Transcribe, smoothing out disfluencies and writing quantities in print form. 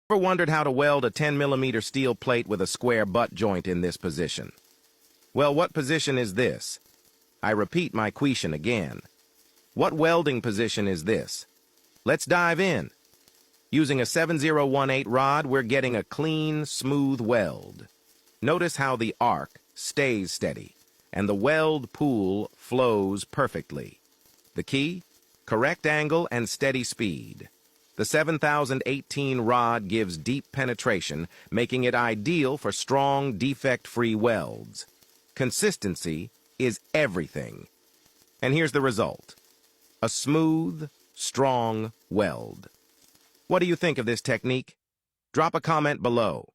Ever wondered how to weld a 10mm steel plate with a square butt joint in this position? Well, what position is this? I repeat my question again. What welding position is this? Let's dive in. Using a 7018 rod, we're getting a clean, smooth weld. Notice how the arc stays steady, and the weld pool flows perfectly. The key? Correct angle and steady speed. The 7018 rod gives deep penetration, making it ideal for strong, defect-free welds. Consistency is everything. And here's the result. A smooth, strong weld. What do you think of this technique? Drop a comment below.